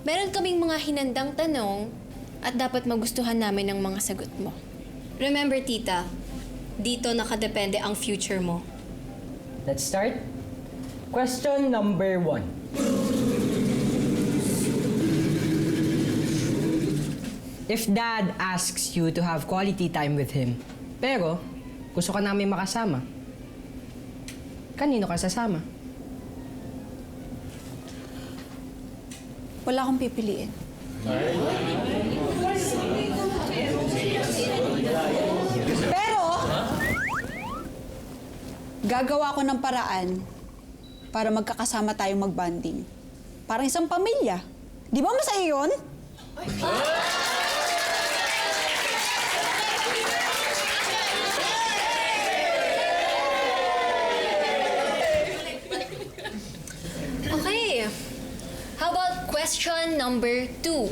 Meron kaming mga hinandang tanong at dapat magustuhan namin ang mga sagot mo. Remember, tita, dito nakadepende ang future mo. Let's start. Question number 1. If Dad asks you to have quality time with him, pero gusto ka namin makasama, kanino ka sasama? Wala akong pipiliin. Pero, gagawa ko ng paraan para magkakasama tayong mag-bonding. Parang isang pamilya. Di ba masaya yun? Okay. How about question number 2?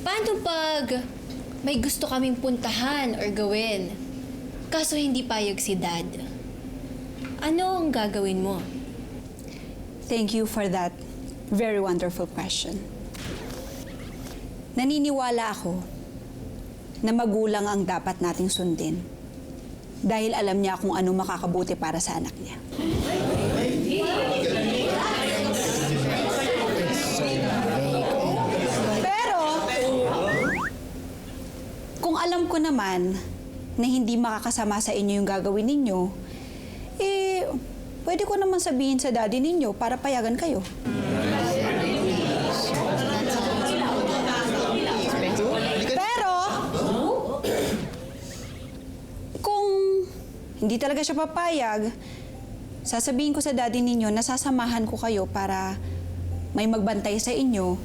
Paano pag may gusto kaming puntahan or gawin, kaso hindi payag si Dad? Ano ang gagawin mo? Thank you for that very wonderful question. Naniniwala ako na magulang ang dapat nating sundin dahil alam niya kung ano makakabuti para sa anak niya. Pero, kung alam ko naman na hindi makakasama sa inyo yung gagawin ninyo, pwede ko naman sabihin sa daddy ninyo para payagan kayo. Pero, kung hindi talaga siya papayag, sasabihin ko sa daddy ninyo na sasamahan ko kayo para may magbantay sa inyo.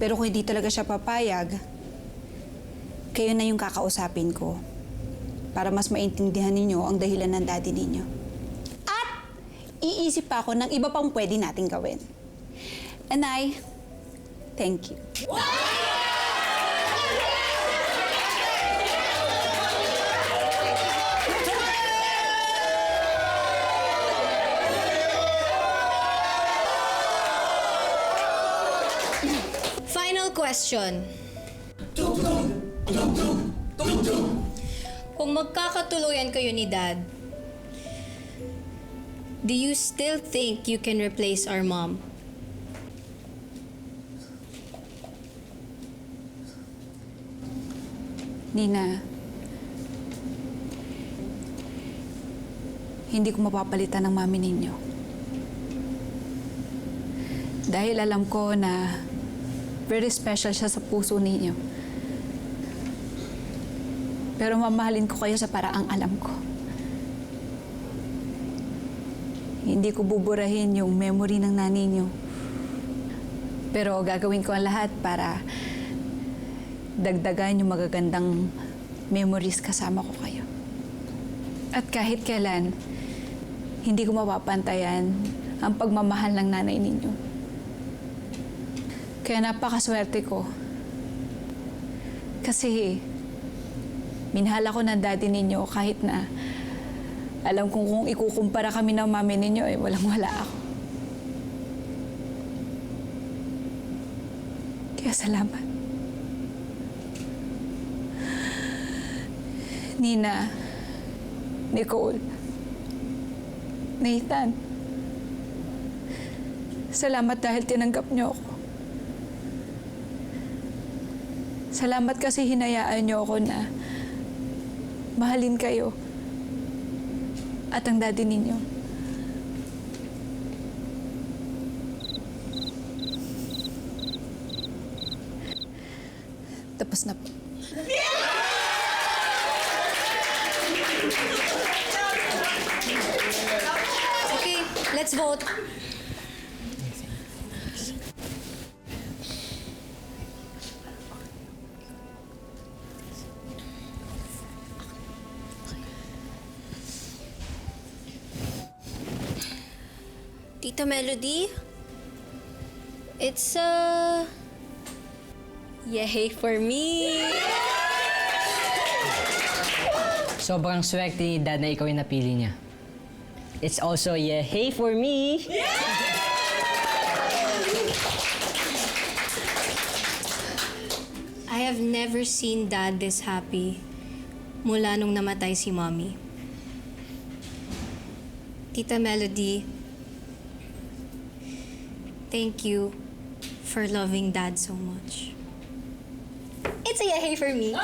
Pero kung hindi talaga siya papayag, kayo na yung kakausapin ko para mas maintindihan ninyo ang dahilan ng daddy ninyo. At iisip pa ako ng iba pang pwede nating gawin. And I thank you. Final question. Kung magkakatuluyan kayo ni Dad, do you still think you can replace our mom? Nina, hindi ko mapapalitan ng mami ninyo. Dahil alam ko na very special siya sa puso ninyo. Pero mamahalin ko kayo sa paraang alam ko. Hindi ko buburahin yung memory ng nanay niyo. Pero gagawin ko ang lahat para dagdagan yung magagandang memories kasama ko kayo. At kahit kailan, hindi ko mapapantayan ang pagmamahal ng nanay ninyo. Kaya napakaswerte ko. Kasi minahal ako ng daddy ninyo kahit na alam kong kung ikukumpara kami ng mami ninyo, walang-wala ako. Kaya salamat. Nina, Nicole, Nathan, salamat dahil tinanggap niyo ako. Salamat kasi hinayaan niyo ako na mahalin kayo at ang daddy ninyo. Tapos na po. Okay, let's vote. Tita Melody, it's yay for me. Sobrang swerte ni Dad na ikaw yung napili niya. It's also a hey for me. I have never seen Dad this happy mula nung namatay si Mommy. Tita Melody, thank you for loving Dad so much. It's a yay for me.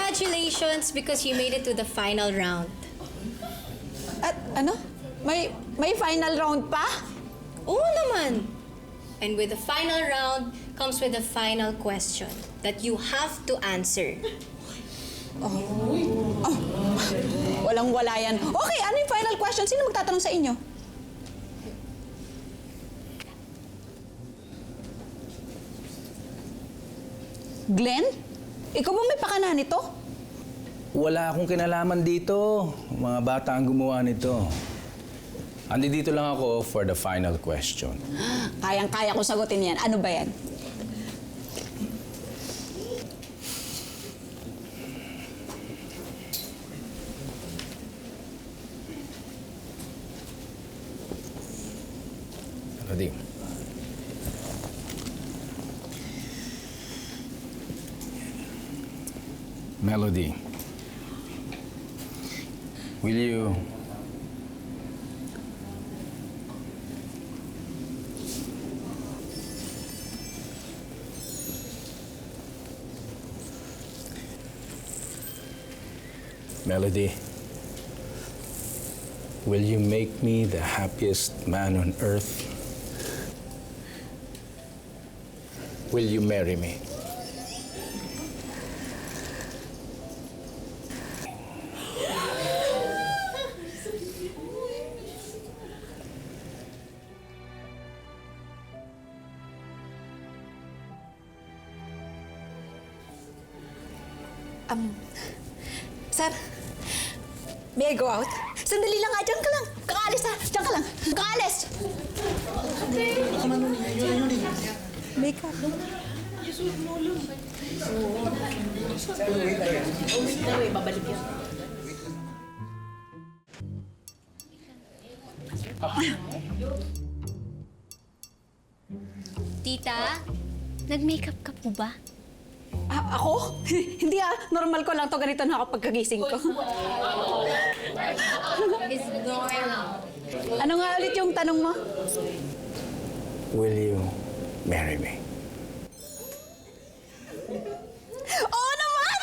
Congratulations because you made it to the final round. At ano? May final round pa? Oo naman. And with the final round comes with the final question that you have to answer. Walang-wala yan. Okay, ano yung final question? Sino magtatanong sa inyo? Glenn? Ikaw ba may pakana nito? Wala akong kinalaman dito. Mga bata ang gumawa nito. Andito lang ako for the final question. Kayang-kaya ko sagutin yan. Ano ba yan? Ready? Melody, will you Melody, will you make me the happiest man on earth? Will you marry me? Sir, may I go out? Sandali lang nga, dyan ka lang. Kakaalis ha, dyan ka lang. Kakaalis! Makeup. Tita, nag-makeup ka po ba? Ako? Hindi normal ko lang to. Ganito na ako pagkagising ko. Ano nga ulit yung tanong mo? Will you marry me? Oo naman!